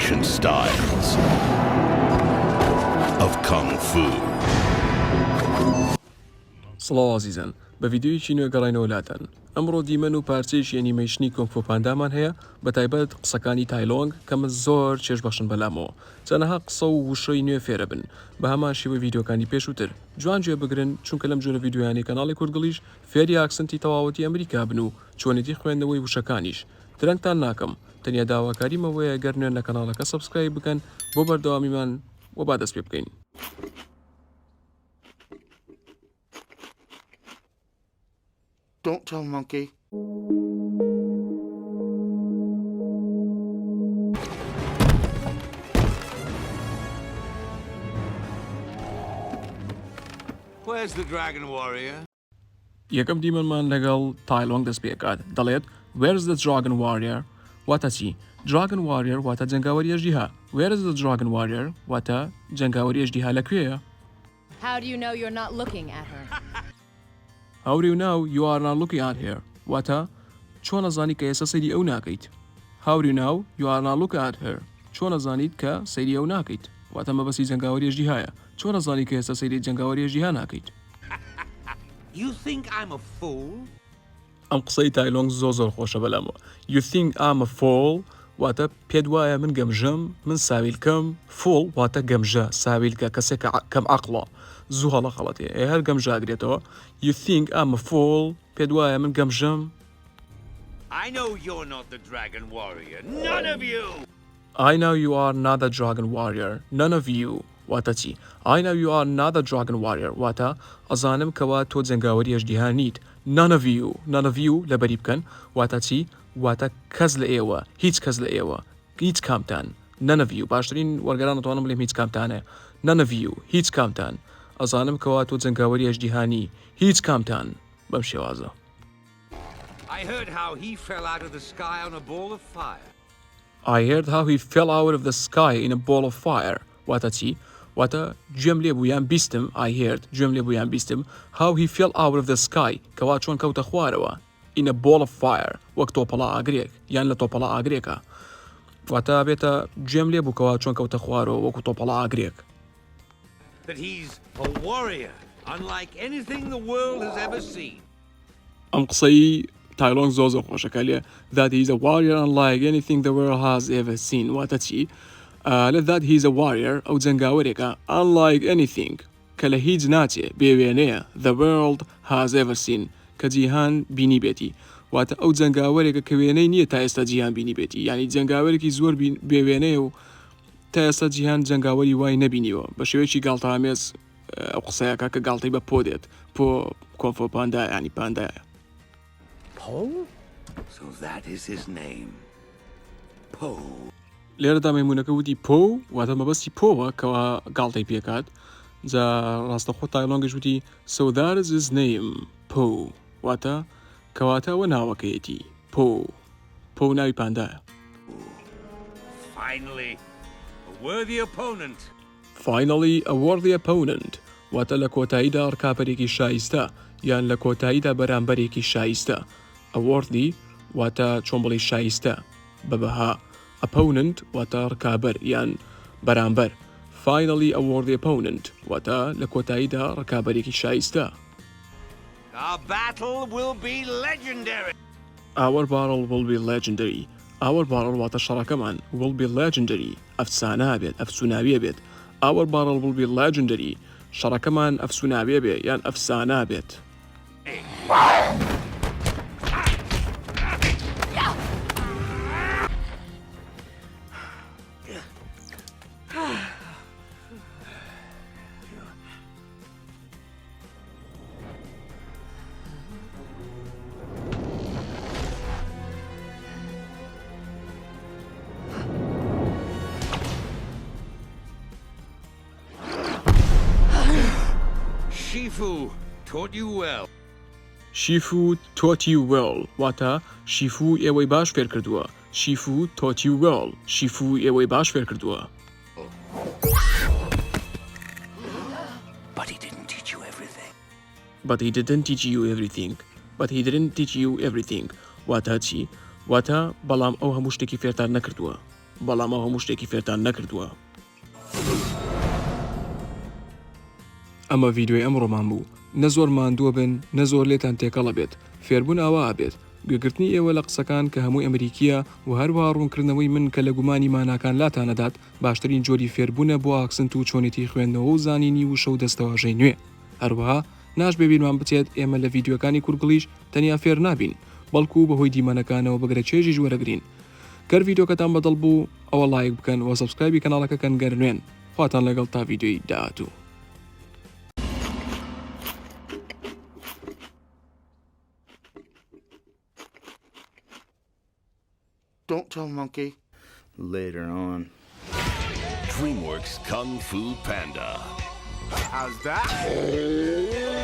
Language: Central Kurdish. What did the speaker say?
animation styles of Kung Fu. سڵاو عزیزان بە ڤیدیۆیەکی نوێ گەڕاینەوەلاتەن ئەمڕۆ دیمەن و پارچەیەکی ئەنیمەیشنی کۆنگ فو پاندامان هەیە بە تایبەت قسەکانی تایلۆنگ کە من زۆر چێژ بەخشن بەلامەوە چەنەها قسە و وشەی نوێ فێرە بن بە هەمان شێوە ڤیدیۆکانی پێشووتر جوان گوێ بگرن چونکە لەم جۆرە ڤیدیۆیانی کەناڵی کوردگلیش فێری ئاکسنتی تەواوەتی ئەمریکا بن و چۆنێتی خوێندنەوەی وشەکانیش ترەنگتان ناکەم تەنیا داواکاریمەوەیە گەر نوێن لە کەناڵەکە سەبسکرایب بکەن بۆ بەردەوامیمان و با دەست پێ بکەین. Don't tell Monkey. Where's the Dragon Warrior? یەکەم دیمەنمان لەگەڵ تایلۆنگ دەست پێکات دەڵێت Where's the Dragon Warrior؟ واتە چی؟ Dragon Warrior واتە جەنگاوەری ئەژدیها. Where's the Dragon Warrior واتە جەنگاوەری ئەژدیها لەکوێیە؟ How do you know you're not looking at her? How do you know you are not looking at her؟ واتە چۆن ئەزانی کە ئێستا سەیری ئەو ناکەیت؟ How do you know you are not looking at her؟ چۆن ئەزانیت کە سەیری ئەو ناکەیت؟ واتە مەبەستی جەنگاوەری ئەژدیهایە. چۆن ئەزانی کە ئێستا سەیری جەنگاوەری ئەژدیها ناکەیت؟ You think I'm a fool? ئەم قسەی تایلۆنگ زۆر خۆشە بەلامەوە. You think I'm a fool؟ واتە پێت وایە من گەمژەم من ساویلکەم. Fool واتە گەمژە ساویلکە کەسێک کەم عەقڵە زوو هەڵە خەڵەتێ هەر گەمژاگرێتەوە. You think I'm a fool؟ پێت وایە من گەمژەم. I know you're not the Dragon Warrior. None of you! I know you are not the Dragon Warrior. None of you. واتە چی؟ I know you are not the Dragon Warrior. واتە ئەزانم کەوا تۆ جەنگاوەری ئەژدیها نیت. None of you. None of you لەبەری بکەن. واتە چی؟ واتە کەس لە ئێوە. هیچ کەس لە ئێوە. هیچ کامتان. None of you. باشترین وەرگەران دەتوانم بڵێم هیچ کامتانە. None of you. هیچ کامتان. ئەزانم کەوا تۆ جەنگاوەری ئەژدیها نی. هیچ کامتان. بەم شێوازە. I heard how he fell out of the sky on a ball of fire. I heard how he fell out of the sky in a ball of fire. واتە چی؟ واتە گوێم لێ بوو یان بیستم. I heard گوێم لێ بوو یان بیستم how he fell out of the sky کەوا چۆن کەوتە خوارەوە in a ball of fire وەک تۆپەڵە ئاگرێک یان لە تۆپەڵە ئاگرێکە. واتە بێتە گوێم لێ بوو کەوا چۆن کەوتە خوارەوە وەکو تۆپەڵە ئاگرێک. That he's a warrior unlike anything the world has ever seen. ئەم قسەی تایلۆنگ زۆر خۆشەکە لێ that he's a warrior unlike anything the world has ever seen. واتە چی؟ that he's a warrior ئەو جەنگاوەرێکە unlike anything کە لە هیچ ناچێ بێوێنەیە the world has ever seen کە جیهان بینی بێتی. واتە ئەو جەنگاوەرێکە کە وێنەی نییە تا ئێستا جیهان بینی بێتی یعنی جەنگاوەرێکی زۆر بێوێنەیە و تا ئێستا جیهان جەنگاوەری وای نەبینیوە بە شێوەیەکی گاڵتەئامێز ئەو قسەیەکە کە گاڵتەی بە پۆ دێت پۆ کۆنگ فو پاندا ینی پاندایە. Poe? So that is his name. Poe. لێرەدا مەیمونەکە وتی پۆ واتە مەبەستی پۆوە کەوا گاڵتەی پێکات جا ڕاستەخۆ تایلۆنگش وتی so that is his name پۆ واتە کەواتەوە ناوەکەیەتی پۆ ناوی پاندایە. Finally, a worthy opponent. Finally a worthy opponent واتە لە کۆتاییدا ڕکابەرێکی شایستە یان لە کۆتاییدا بەرامبەرێکی شایستە. a worthy واتە چۆن بڵێ شایستە بەبەها. opponent واتە ڕکابەر یان بەرامبەر. finally a worthy opponent واتە لە کۆتاییدا ڕکابەرێکی شایستە. Our battle will be legendary. Our battle will be legendary. Our battle واتە شەڕەکەمان will be legendary ئەفسانە بێت ئەفسوناویە بێت. Our battle will be legendary شەڕەکەمان ئەفسوناویە بێت یان ئەفسانە بێت. Shifu taught you well. Shifu taught you well واتە شیفو ئێوەی باش فێر کردووە. Shifu taught you well شیفو ئێوەی باش فێر کردووە. But he didn't teach you everything. But he didn't teach you everything. But he didn't teach you everything واتە چی؟ واتە بەڵام ئەو هەموو شتێکی فێرتان نەکردووە. بەڵام ئەو هەموو شتێکی فێرتان نەکردووە. ئەمە ڤیدیۆی ئەمڕۆمان بوو. نە زۆر ماندووە بن، نە زۆر لێتان تێکەڵە بێت. فێربوون ئاوا ئابێت. گوێگرتنی ئێوە لە قسەکان کە هەمووی ئەمریکیە و هەروەها ڕوونکردنەوەی من کە لە گومانی ماناکان لاتانەدات باشترین جۆری فێربوونە بۆ ئاکسنت و چۆنێتی خوێندنەوە و زانینی وشە و دەستەواژەی نوێ. هەروەها ناش ببینمان بچێت ئێمە لە ڤیدیۆکانی کورگلیش تەنیا فێر نابین، بەڵکو بەهۆی دیمەنەکانەوە بەگرە چێژی وەرەگرین. گەر ڤیدیۆکەتان بەدڵ بوو ئەوە لایک بکەن و سەبسکرایبی کەناڵەکەکەن گەر نوێن. خواتان لەگەڵ تا ڤیدیۆی داهاتوو. Don't tell Monkey. Later on. DreamWorks Kung Fu Panda. How's that?